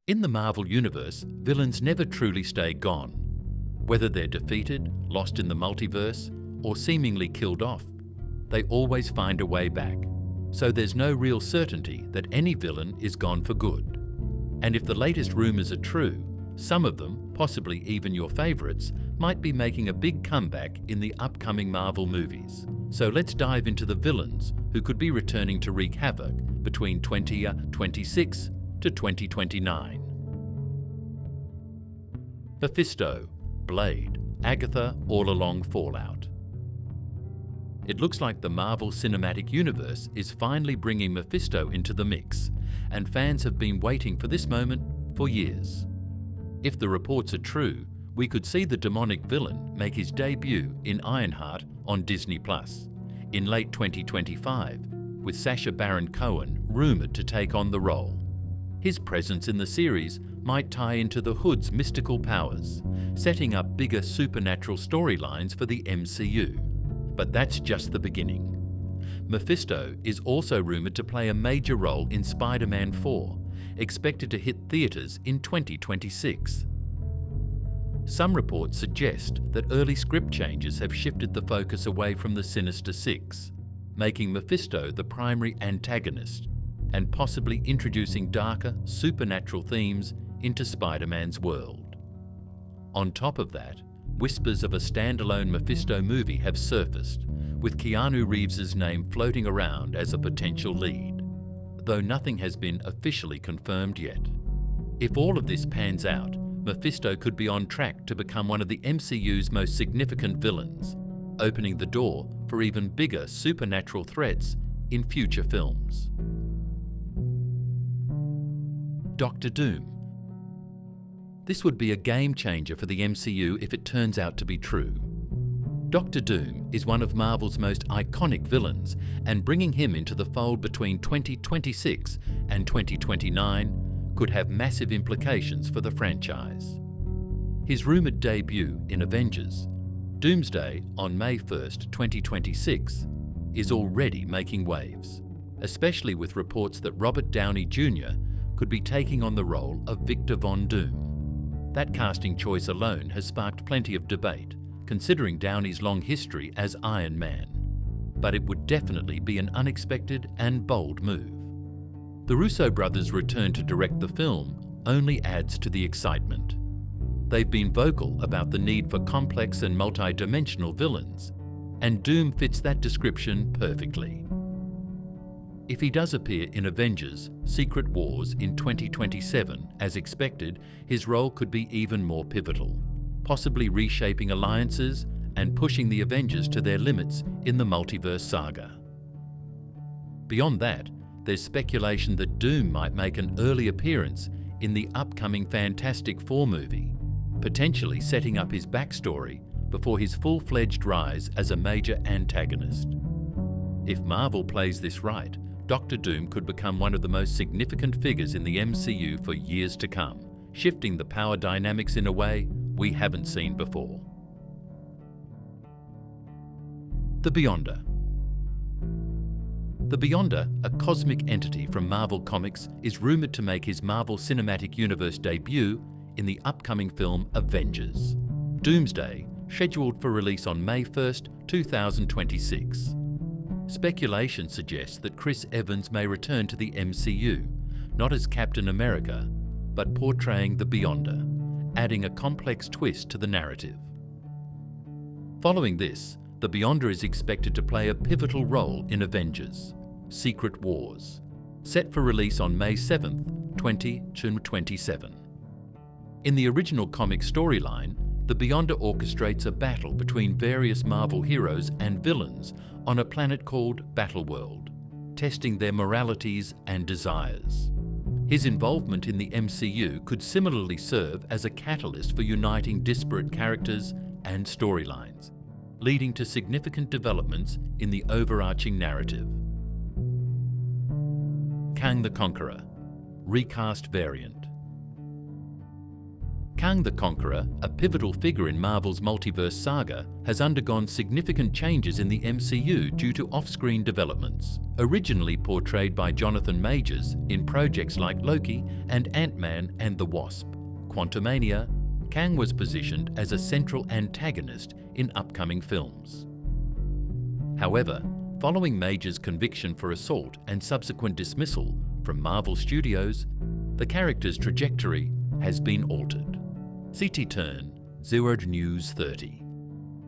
In the Marvel Universe, villains never truly stay gone. Whether they're defeated, lost in the multiverse, or seemingly killed off, they always find a way back. So there's no real certainty that any villain is gone for good. And if the latest rumors are true, some of them, possibly even your favorites, might be making a big comeback in the upcoming Marvel movies. So let's dive into the villains who could be returning to wreak havoc between 2026 to 2029. Mephisto, Blade, Agatha all along Fallout. It looks like the Marvel Cinematic Universe is finally bringing Mephisto into the mix, and fans have been waiting for this moment for years. If the reports are true, we could see the demonic villain make his debut in Ironheart on Disney+ in late 2025, with Sacha Baron Cohen rumoured to take on the role. His presence in the series might tie into the Hood's mystical powers, setting up bigger supernatural storylines for the MCU. But that's just the beginning. Mephisto is also rumoured to play a major role in Spider-Man 4, expected to hit theatres in 2026. Some reports suggest that early script changes have shifted the focus away from the Sinister Six, making Mephisto the primary antagonist and possibly introducing darker, supernatural themes into Spider-Man's world. On top of that, whispers of a standalone Mephisto movie have surfaced, with Keanu Reeves' name floating around as a potential lead, though nothing has been officially confirmed yet. If all of this pans out, Mephisto could be on track to become one of the MCU's most significant villains, opening the door for even bigger supernatural threats in future films. Doctor Doom. This would be a game changer for the MCU if it turns out to be true. Doctor Doom is one of Marvel's most iconic villains, and bringing him into the fold between 2026 and 2029 could have massive implications for the franchise. His rumoured debut in Avengers, Doomsday on May 1st, 2026, is already making waves, especially with reports that Robert Downey Jr. could be taking on the role of Victor Von Doom. That casting choice alone has sparked plenty of debate, considering Downey's long history as Iron Man. But it would definitely be an unexpected and bold move. The Russo brothers' return to direct the film only adds to the excitement. They've been vocal about the need for complex and multi-dimensional villains, and Doom fits that description perfectly. If he does appear in Avengers: Secret Wars in 2027, as expected, his role could be even more pivotal, possibly reshaping alliances and pushing the Avengers to their limits in the multiverse saga. Beyond that, there's speculation that Doom might make an early appearance in the upcoming Fantastic Four movie, potentially setting up his backstory before his full-fledged rise as a major antagonist. If Marvel plays this right, Doctor Doom could become one of the most significant figures in the MCU for years to come, shifting the power dynamics in a way we haven't seen before. The Beyonder. The Beyonder, a cosmic entity from Marvel Comics, is rumoured to make his Marvel Cinematic Universe debut in the upcoming film Avengers: Doomsday, scheduled for release on May 1st, 2026. Speculation suggests that Chris Evans may return to the MCU, not as Captain America, but portraying the Beyonder, adding a complex twist to the narrative. Following this, the Beyonder is expected to play a pivotal role in Avengers: Secret Wars, set for release on May 7th, 2027. In the original comic storyline, the Beyonder orchestrates a battle between various Marvel heroes and villains on a planet called Battleworld, testing their moralities and desires. His involvement in the MCU could similarly serve as a catalyst for uniting disparate characters and storylines, leading to significant developments in the overarching narrative. Kang the Conqueror, recast variant. Kang the Conqueror, a pivotal figure in Marvel's multiverse saga, has undergone significant changes in the MCU due to off-screen developments. Originally portrayed by Jonathan Majors in projects like Loki and Ant-Man and the Wasp, Quantumania, Kang was positioned as a central antagonist in upcoming films. However, following Majors' conviction for assault and subsequent dismissal from Marvel Studios, the character's trajectory has been altered. CT Turn 0 News 30.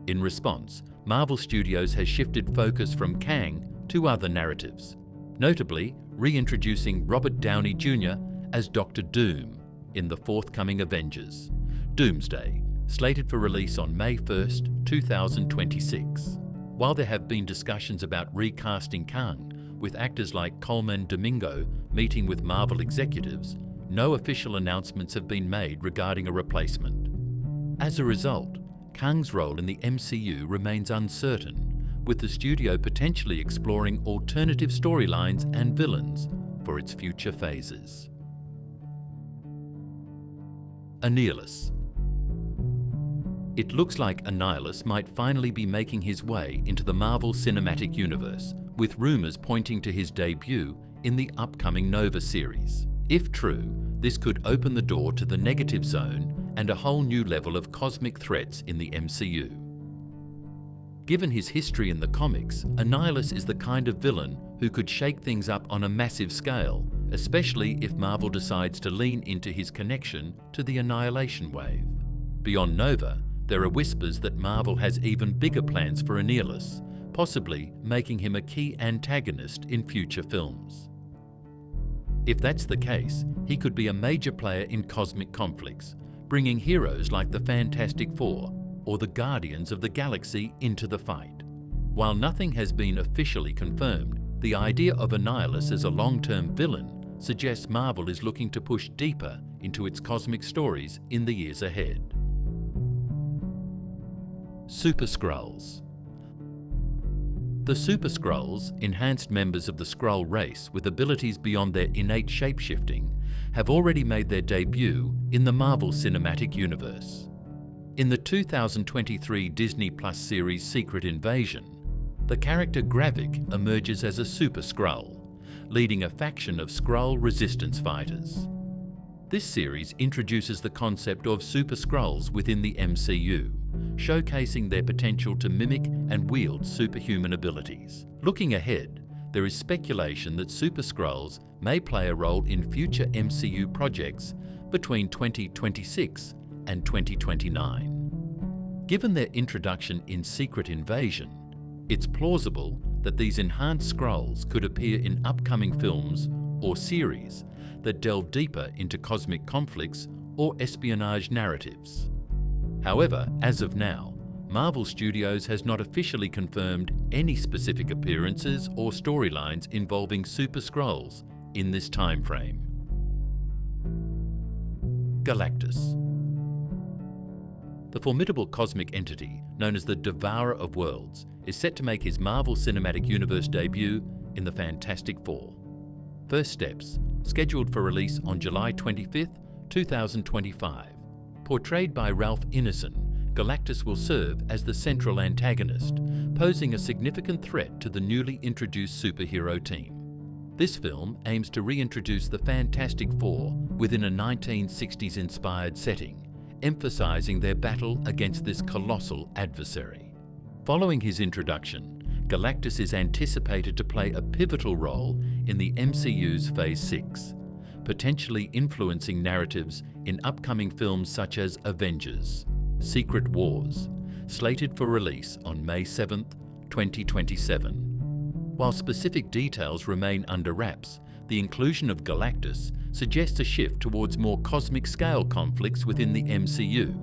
In response, Marvel Studios has shifted focus from Kang to other narratives, notably reintroducing Robert Downey Jr. as Dr. Doom in the forthcoming Avengers, Doomsday, slated for release on May 1st, 2026. While there have been discussions about recasting Kang, with actors like Coleman Domingo meeting with Marvel executives, no official announcements have been made regarding a replacement. As a result, Kang's role in the MCU remains uncertain, with the studio potentially exploring alternative storylines and villains for its future phases. Annihilus. It looks like Annihilus might finally be making his way into the Marvel Cinematic Universe, with rumours pointing to his debut in the upcoming Nova series. If true, this could open the door to the negative zone and a whole new level of cosmic threats in the MCU. Given his history in the comics, Annihilus is the kind of villain who could shake things up on a massive scale, especially if Marvel decides to lean into his connection to the Annihilation Wave. Beyond Nova, there are whispers that Marvel has even bigger plans for Annihilus, possibly making him a key antagonist in future films. If that's the case, he could be a major player in cosmic conflicts, bringing heroes like the Fantastic Four or the Guardians of the Galaxy into the fight. While nothing has been officially confirmed, the idea of Annihilus as a long-term villain suggests Marvel is looking to push deeper into its cosmic stories in the years ahead. Super-Skrulls. The Super-Skrulls, enhanced members of the Skrull race with abilities beyond their innate shape-shifting, have already made their debut in the Marvel Cinematic Universe. In the 2023 Disney Plus series Secret Invasion, the character Gravik emerges as a Super-Skrull, leading a faction of Skrull resistance fighters. This series introduces the concept of Super-Skrulls within the MCU, showcasing their potential to mimic and wield superhuman abilities. Looking ahead, there is speculation that Super-Skrulls may play a role in future MCU projects between 2026 and 2029. Given their introduction in Secret Invasion, it's plausible that these enhanced Skrulls could appear in upcoming films or series that delve deeper into cosmic conflicts or espionage narratives. However, as of now, Marvel Studios has not officially confirmed any specific appearances or storylines involving Super-Skrulls in this timeframe. Galactus. The formidable cosmic entity known as the Devourer of Worlds is set to make his Marvel Cinematic Universe debut in the Fantastic Four. First Steps, scheduled for release on July 25, 2025. Portrayed by Ralph Ineson, Galactus will serve as the central antagonist, posing a significant threat to the newly introduced superhero team. This film aims to reintroduce the Fantastic Four within a 1960s-inspired setting, emphasizing their battle against this colossal adversary. Following his introduction, Galactus is anticipated to play a pivotal role in the MCU's Phase 6, potentially influencing narratives in upcoming films such as Avengers, Secret Wars, slated for release on May 7, 2027. While specific details remain under wraps, the inclusion of Galactus suggests a shift towards more cosmic-scale conflicts within the MCU,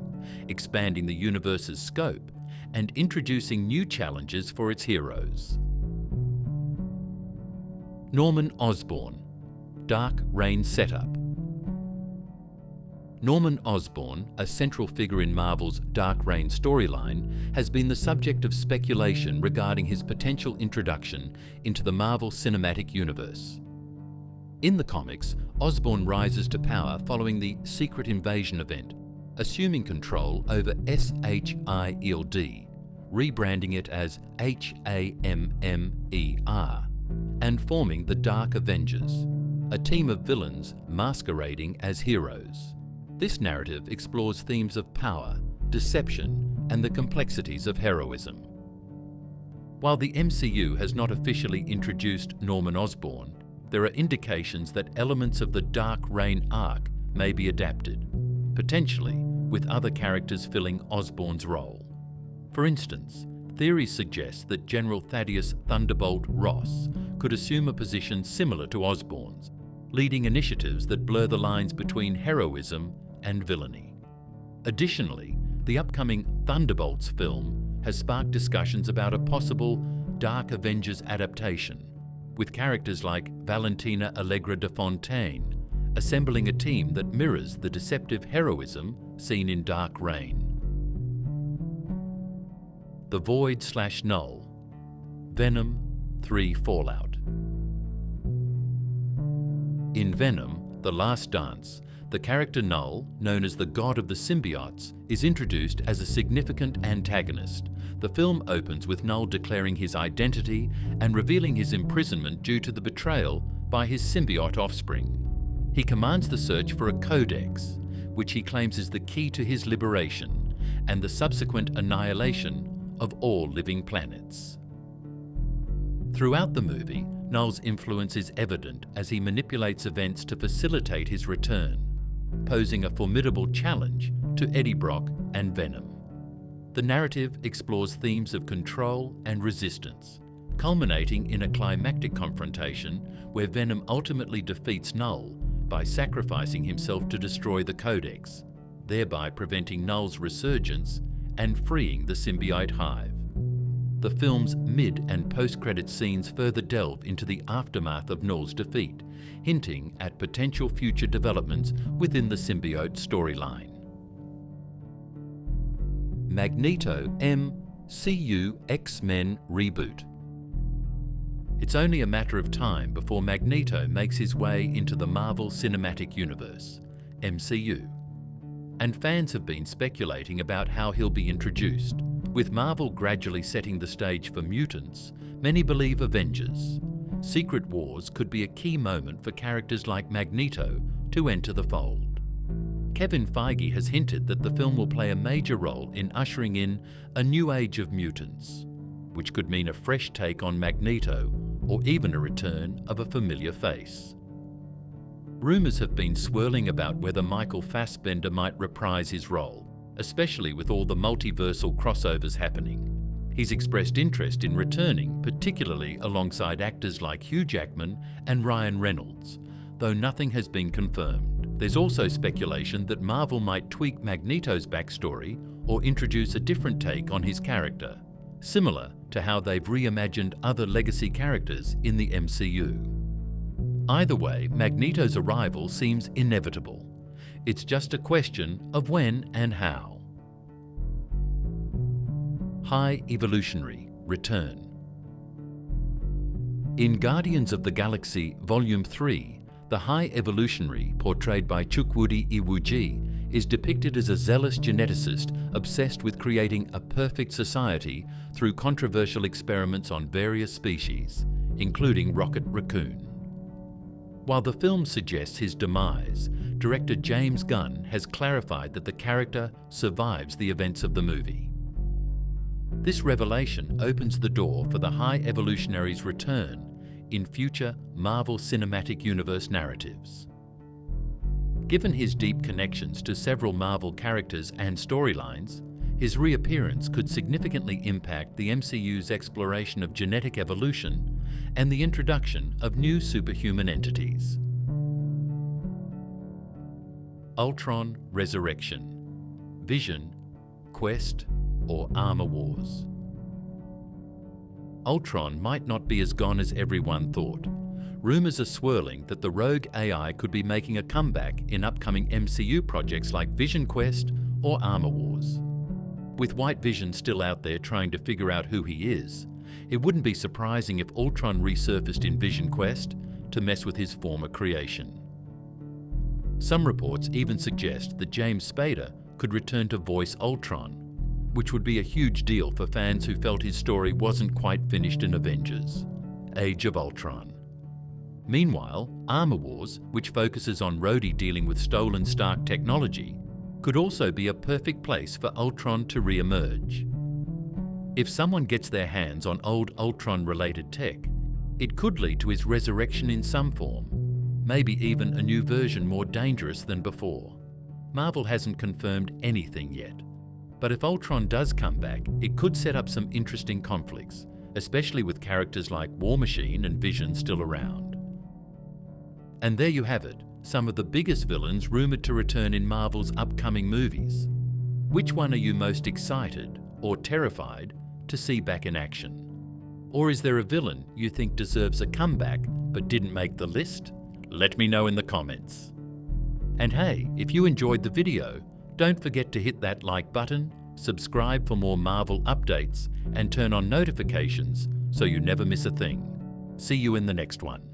expanding the universe's scope and introducing new challenges for its heroes. Norman Osborn, Dark Reign setup. Norman Osborn, a central figure in Marvel's Dark Reign storyline, has been the subject of speculation regarding his potential introduction into the Marvel Cinematic Universe. In the comics, Osborn rises to power following the Secret Invasion event, assuming control over SHIELD, rebranding it as HAMMER, and forming the Dark Avengers, a team of villains masquerading as heroes. This narrative explores themes of power, deception, and the complexities of heroism. While the MCU has not officially introduced Norman Osborn, there are indications that elements of the Dark Reign arc may be adapted, potentially with other characters filling Osborn's role. For instance, theories suggest that General Thaddeus Thunderbolt Ross could assume a position similar to Osborn's, leading initiatives that blur the lines between heroism and villainy. Additionally, the upcoming Thunderbolts film has sparked discussions about a possible Dark Avengers adaptation, with characters like Valentina Allegra de Fontaine assembling a team that mirrors the deceptive heroism seen in Dark Reign. The Void/Knull, Venom 3 Fallout. In Venom: The Last Dance, the character Knull, known as the God of the Symbiotes, is introduced as a significant antagonist. The film opens with Knull declaring his identity and revealing his imprisonment due to the betrayal by his symbiote offspring. He commands the search for a codex, which he claims is the key to his liberation and the subsequent annihilation of all living planets. Throughout the movie, Knull's influence is evident as he manipulates events to facilitate his return, posing a formidable challenge to Eddie Brock and Venom. The narrative explores themes of control and resistance, culminating in a climactic confrontation where Venom ultimately defeats Knull by sacrificing himself to destroy the Codex, thereby preventing Knull's resurgence and freeing the symbiote hive. The film's mid- and post-credit scenes further delve into the aftermath of Knull's defeat, hinting at potential future developments within the symbiote storyline. Magneto MCU X-Men Reboot. It's only a matter of time before Magneto makes his way into the Marvel Cinematic Universe, MCU, and fans have been speculating about how he'll be introduced. With Marvel gradually setting the stage for mutants, many believe Avengers: Secret Wars could be a key moment for characters like Magneto to enter the fold. Kevin Feige has hinted that the film will play a major role in ushering in a new age of mutants, which could mean a fresh take on Magneto or even a return of a familiar face. Rumours have been swirling about whether Michael Fassbender might reprise his role, especially with all the multiversal crossovers happening. He's expressed interest in returning, particularly alongside actors like Hugh Jackman and Ryan Reynolds, though nothing has been confirmed. There's also speculation that Marvel might tweak Magneto's backstory or introduce a different take on his character, similar to how they've reimagined other legacy characters in the MCU. Either way, Magneto's arrival seems inevitable. It's just a question of when and how. High Evolutionary Return. In Guardians of the Galaxy Volume 3, the High Evolutionary, portrayed by Chukwudi Iwuji, is depicted as a zealous geneticist obsessed with creating a perfect society through controversial experiments on various species, including Rocket Raccoon. While the film suggests his demise, director James Gunn has clarified that the character survives the events of the movie. This revelation opens the door for the High Evolutionary's return in future Marvel Cinematic Universe narratives. Given his deep connections to several Marvel characters and storylines, his reappearance could significantly impact the MCU's exploration of genetic evolution and the introduction of new superhuman entities. Ultron Resurrection, Vision, Quest, or Armor Wars. Ultron might not be as gone as everyone thought. Rumours are swirling that the rogue AI could be making a comeback in upcoming MCU projects like Vision Quest or Armor Wars. With White Vision still out there trying to figure out who he is, it wouldn't be surprising if Ultron resurfaced in Vision Quest to mess with his former creation. Some reports even suggest that James Spader could return to voice Ultron, which would be a huge deal for fans who felt his story wasn't quite finished in Avengers: Age of Ultron. Meanwhile, Armor Wars, which focuses on Rhodey dealing with stolen Stark technology, could also be a perfect place for Ultron to re-emerge. If someone gets their hands on old Ultron-related tech, it could lead to his resurrection in some form, maybe even a new version more dangerous than before. Marvel hasn't confirmed anything yet, but if Ultron does come back, it could set up some interesting conflicts, especially with characters like War Machine and Vision still around. And there you have it, some of the biggest villains rumoured to return in Marvel's upcoming movies. Which one are you most excited or terrified to see back in action? Or is there a villain you think deserves a comeback but didn't make the list? Let me know in the comments. And hey, if you enjoyed the video, don't forget to hit that like button, subscribe for more Marvel updates, and turn on notifications so you never miss a thing. See you in the next one.